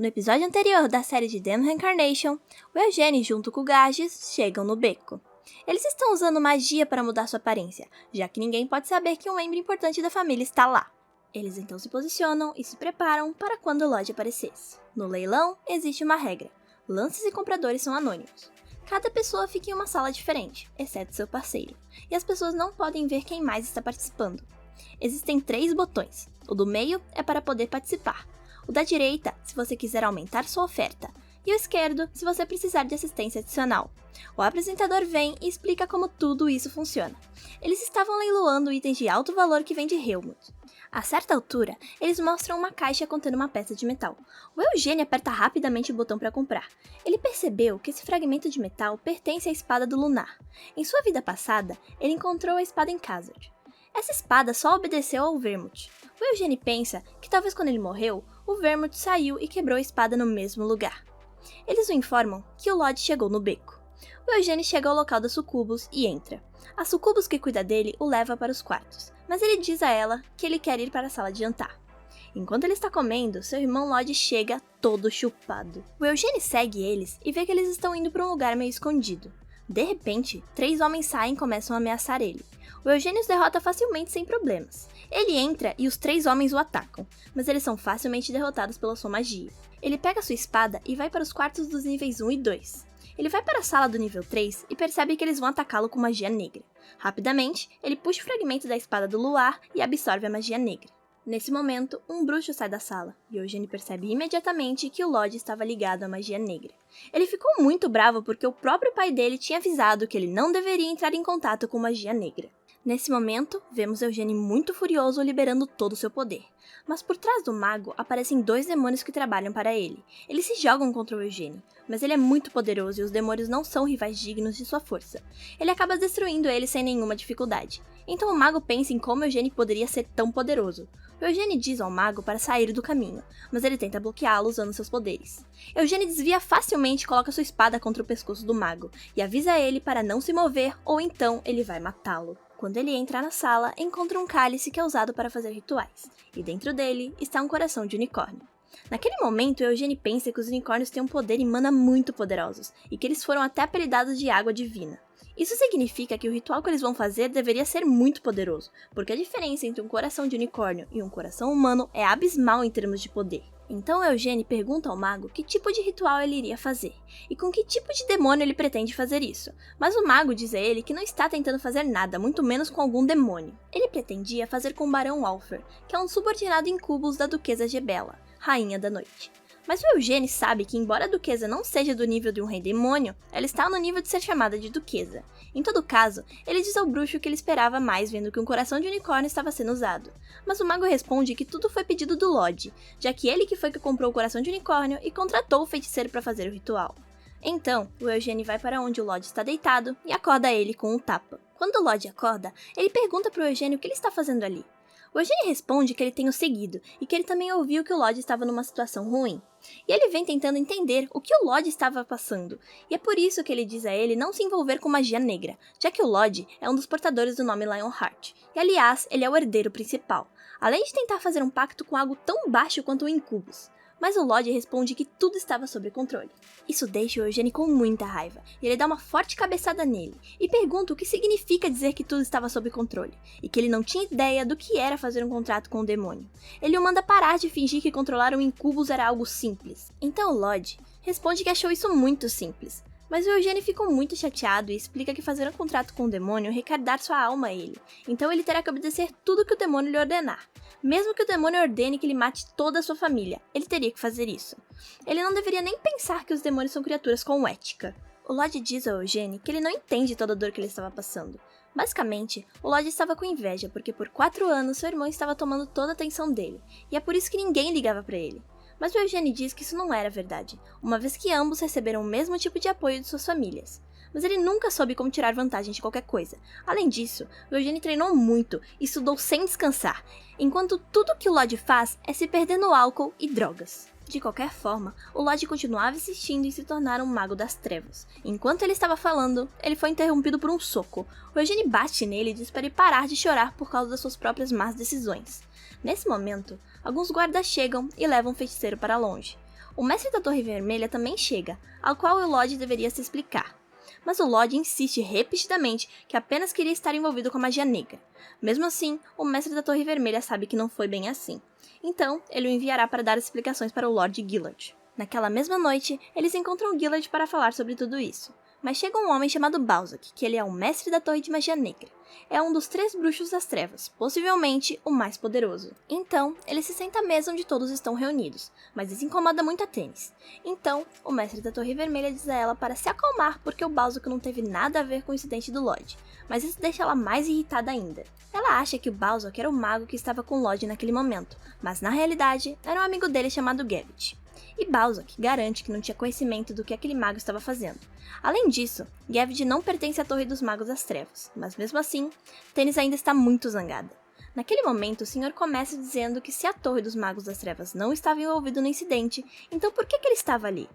No episódio anterior da série de Damn Reincarnation, o Eugene junto com o Gages chegam no beco. Eles estão usando magia para mudar sua aparência, já que ninguém pode saber que um membro importante da família está lá. Eles então se posicionam e se preparam para quando o Lodge aparecesse. No leilão, existe uma regra. Lances e compradores são anônimos. Cada pessoa fica em uma sala diferente, exceto seu parceiro, e as pessoas não podem ver quem mais está participando. Existem 3 botões. O do meio é para poder participar. O da direita, se você quiser aumentar sua oferta, e o esquerdo, se você precisar de assistência adicional. O apresentador vem e explica como tudo isso funciona. Eles estavam leiloando itens de alto valor que vêm de Helmut. A certa altura, eles mostram uma caixa contendo uma peça de metal. O Eugene aperta rapidamente o botão para comprar. Ele percebeu que esse fragmento de metal pertence à espada do Lunar. Em sua vida passada, ele encontrou a espada em Khazard. Essa espada só obedeceu ao Vermouth. O Eugene pensa que talvez quando ele morreu, o Vermouth saiu e quebrou a espada no mesmo lugar. Eles o informam que o Lodge chegou no beco. O Eugene chega ao local da Sucubus e entra. A Sucubus que cuida dele o leva para os quartos, mas ele diz a ela que ele quer ir para a sala de jantar. Enquanto ele está comendo, seu irmão Lodge chega todo chupado. O Eugene segue eles e vê que eles estão indo para um lugar meio escondido. De repente, 3 homens saem e começam a ameaçar ele. O Eugene os derrota facilmente sem problemas. Ele entra e os 3 homens o atacam, mas eles são facilmente derrotados pela sua magia. Ele pega sua espada e vai para os quartos dos níveis 1 e 2. Ele vai para a sala do nível 3 e percebe que eles vão atacá-lo com magia negra. Rapidamente, ele puxa o fragmento da espada do Luar e absorve a magia negra. Nesse momento, um bruxo sai da sala, e Eugene percebe imediatamente que o Lodge estava ligado à magia negra. Ele ficou muito bravo porque o próprio pai dele tinha avisado que ele não deveria entrar em contato com magia negra. Nesse momento, vemos Eugene muito furioso liberando todo o seu poder. Mas por trás do mago aparecem 2 demônios que trabalham para ele. Eles se jogam contra o Eugene, mas ele é muito poderoso e os demônios não são rivais dignos de sua força. Ele acaba destruindo eles sem nenhuma dificuldade. Então o mago pensa em como Eugene poderia ser tão poderoso. O Eugene diz ao mago para sair do caminho, mas ele tenta bloqueá-lo usando seus poderes. Eugene desvia facilmente e coloca sua espada contra o pescoço do mago, e avisa ele para não se mover ou então ele vai matá-lo. Quando ele entra na sala, encontra um cálice que é usado para fazer rituais, e dentro dele está um coração de unicórnio. Naquele momento, Eugene pensa que os unicórnios têm um poder e mana muito poderosos, e que eles foram até apelidados de água divina. Isso significa que o ritual que eles vão fazer deveria ser muito poderoso, porque a diferença entre um coração de unicórnio e um coração humano é abismal em termos de poder. Então Eugene pergunta ao mago que tipo de ritual ele iria fazer, e com que tipo de demônio ele pretende fazer isso, mas o mago diz a ele que não está tentando fazer nada, muito menos com algum demônio. Ele pretendia fazer com o Barão Walfer, que é um subordinado incubus da Duquesa Gebela, Rainha da Noite. Mas o Eugene sabe que, embora a Duquesa não seja do nível de um rei demônio, ela está no nível de ser chamada de Duquesa. Em todo caso, ele diz ao bruxo que ele esperava mais vendo que um coração de unicórnio estava sendo usado. Mas o mago responde que tudo foi pedido do Lodge, já que ele que foi que comprou o coração de unicórnio e contratou o feiticeiro para fazer o ritual. Então, o Eugene vai para onde o Lodge está deitado e acorda ele com um tapa. Quando o Lodge acorda, ele pergunta para o Eugene o que ele está fazendo ali. O Eugene responde que ele tem o seguido e que ele também ouviu que o Lodge estava numa situação ruim. E ele vem tentando entender o que o Lodge estava passando, e é por isso que ele diz a ele não se envolver com magia negra, já que o Lodge é um dos portadores do nome Lionheart, e aliás, ele é o herdeiro principal, além de tentar fazer um pacto com algo tão baixo quanto o Incubus. Mas o Lodge responde que tudo estava sob controle. Isso deixa o Eugene com muita raiva, e ele dá uma forte cabeçada nele, e pergunta o que significa dizer que tudo estava sob controle, e que ele não tinha ideia do que era fazer um contrato com o demônio. Ele o manda parar de fingir que controlar o Incubus era algo simples. Então o Lodge responde que achou isso muito simples. Mas o Eugene ficou muito chateado e explica que fazer um contrato com o demônio requer dar sua alma a ele, então ele terá que obedecer tudo que o demônio lhe ordenar. Mesmo que o demônio ordene que ele mate toda a sua família, ele teria que fazer isso. Ele não deveria nem pensar que os demônios são criaturas com ética. O Lodge diz ao Eugene que ele não entende toda a dor que ele estava passando. Basicamente, o Lodge estava com inveja porque por 4 anos seu irmão estava tomando toda a atenção dele, e é por isso que ninguém ligava para ele. Mas o Eugene diz que isso não era verdade, uma vez que ambos receberam o mesmo tipo de apoio de suas famílias. Mas ele nunca soube como tirar vantagem de qualquer coisa. Além disso, o Eugene treinou muito e estudou sem descansar, enquanto tudo que o Lodge faz é se perder no álcool e drogas. De qualquer forma, o Lodge continuava insistindo em se tornar um mago das trevas. Enquanto ele estava falando, ele foi interrompido por um soco. O Eugene bate nele e diz para ele parar de chorar por causa das suas próprias más decisões. Nesse momento, alguns guardas chegam e levam o feiticeiro para longe. O mestre da Torre Vermelha também chega, ao qual o Lodge deveria se explicar. Mas o Lodge insiste repetidamente que apenas queria estar envolvido com a magia negra. Mesmo assim, o mestre da Torre Vermelha sabe que não foi bem assim. Então, ele o enviará para dar explicações para o Lord Gillard. Naquela mesma noite, eles encontram Gillard para falar sobre tudo isso. Mas chega um homem chamado Balzac, que ele é o mestre da Torre de Magia Negra. É um dos 3 bruxos das trevas, possivelmente o mais poderoso. Então, ele se senta à mesa onde todos estão reunidos, mas isso incomoda muito a Tennis. Então, o mestre da Torre Vermelha diz a ela para se acalmar porque o Balzac não teve nada a ver com o incidente do Lodge, mas isso deixa ela mais irritada ainda. Ela acha que o Balzac era o mago que estava com o Lodge naquele momento, mas na realidade era um amigo dele chamado Gavit. E Balzac garante que não tinha conhecimento do que aquele mago estava fazendo. Além disso, Gavit não pertence à Torre dos Magos das Trevas, mas mesmo assim, Tennis ainda está muito zangada. Naquele momento, o senhor começa dizendo que se a Torre dos Magos das Trevas não estava envolvida no incidente, então por que ele estava ali?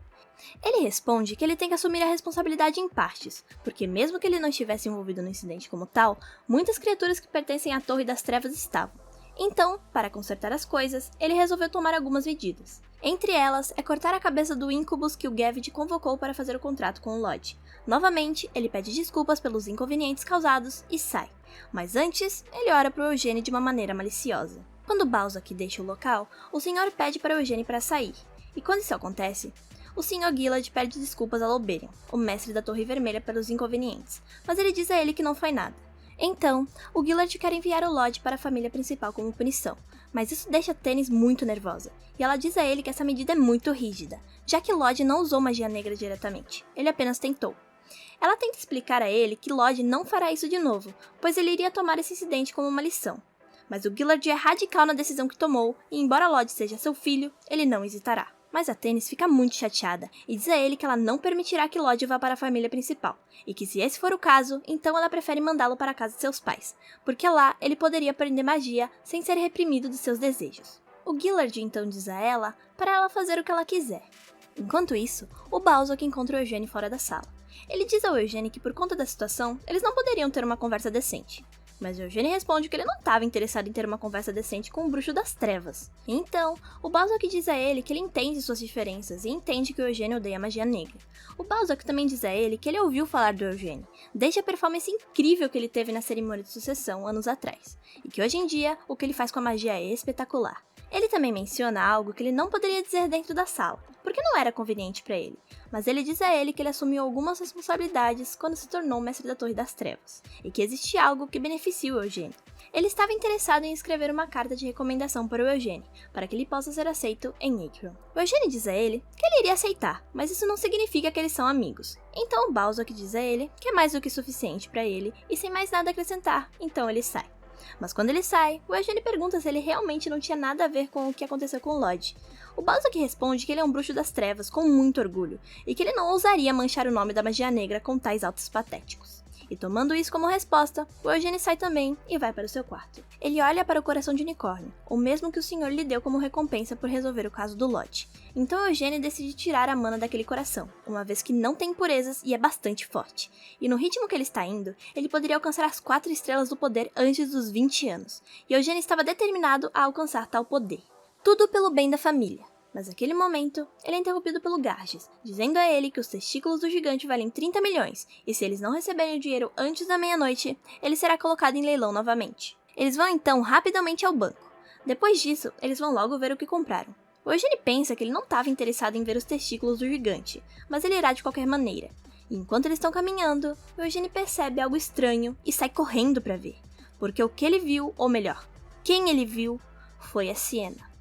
Ele responde que ele tem que assumir a responsabilidade em partes, porque mesmo que ele não estivesse envolvido no incidente como tal, muitas criaturas que pertencem à Torre das Trevas estavam. Então, para consertar as coisas, ele resolveu tomar algumas medidas. Entre elas, é cortar a cabeça do Incubus que o Gavit convocou para fazer o contrato com o Lodge. Novamente, ele pede desculpas pelos inconvenientes causados e sai. Mas antes, ele ora para o Eugênio de uma maneira maliciosa. Quando Balzac deixa o local, o senhor pede para o Eugênio para sair. E quando isso acontece, o Sr. Gillard pede desculpas a Loberian, o mestre da Torre Vermelha, pelos inconvenientes, mas ele diz a ele que não foi nada. Então, o Gillard quer enviar o Lodge para a família principal como punição, mas isso deixa Tennis muito nervosa, e ela diz a ele que essa medida é muito rígida, já que Lodge não usou magia negra diretamente, ele apenas tentou. Ela tenta explicar a ele que Lodge não fará isso de novo, pois ele iria tomar esse incidente como uma lição. Mas o Gillard é radical na decisão que tomou, e embora Lodge seja seu filho, ele não hesitará. Mas a Tennis fica muito chateada e diz a ele que ela não permitirá que Lodge vá para a família principal, e que se esse for o caso, então ela prefere mandá-lo para a casa de seus pais, porque lá ele poderia aprender magia sem ser reprimido dos seus desejos. O Gillard então diz a ela para ela fazer o que ela quiser. Enquanto isso, o Balzac encontra o Eugênio fora da sala. Ele diz ao Eugênio que por conta da situação, eles não poderiam ter uma conversa decente. Mas o Eugênio responde que ele não estava interessado em ter uma conversa decente com o bruxo das trevas. Então, o Balzac diz a ele que ele entende suas diferenças e entende que o Eugênio odeia a magia negra. O Balzac também diz a ele que ele ouviu falar do Eugênio, desde a performance incrível que ele teve na cerimônia de sucessão anos atrás, e que hoje em dia o que ele faz com a magia é espetacular. Ele também menciona algo que ele não poderia dizer dentro da sala, porque não era conveniente para ele, mas ele diz a ele que ele assumiu algumas responsabilidades quando se tornou mestre da Torre das Trevas, e que existe algo que beneficia o Eugênio. Ele estava interessado em escrever uma carta de recomendação para o Eugênio, para que ele possa ser aceito em Acheron. O Eugênio diz a ele que ele iria aceitar, mas isso não significa que eles são amigos. Então o Balzac diz a ele que é mais do que suficiente para ele, e sem mais nada a acrescentar, então ele sai. Mas quando ele sai, o Eugênio pergunta se ele realmente não tinha nada a ver com o que aconteceu com o Lodge. O Balzac responde que ele é um bruxo das trevas com muito orgulho, e que ele não ousaria manchar o nome da magia negra com tais atos patéticos. E tomando isso como resposta, o Eugênio sai também e vai para o seu quarto. Ele olha para o coração de unicórnio, o mesmo que o senhor lhe deu como recompensa por resolver o caso do Lodge. Então o Eugênio decide tirar a mana daquele coração, uma vez que não tem impurezas e é bastante forte. E no ritmo que ele está indo, ele poderia alcançar as 4 estrelas do poder antes dos 20 anos. E Eugênio estava determinado a alcançar tal poder. Tudo pelo bem da família. Mas naquele momento, ele é interrompido pelo Garges, dizendo a ele que os testículos do gigante valem 30 milhões, e se eles não receberem o dinheiro antes da meia-noite, ele será colocado em leilão novamente. Eles vão então rapidamente ao banco. Depois disso, eles vão logo ver o que compraram. O Eugênio pensa que ele não estava interessado em ver os testículos do gigante, mas ele irá de qualquer maneira. E enquanto eles estão caminhando, o Eugênio percebe algo estranho e sai correndo para ver. Porque o que ele viu, ou melhor, quem ele viu, foi a Sienna.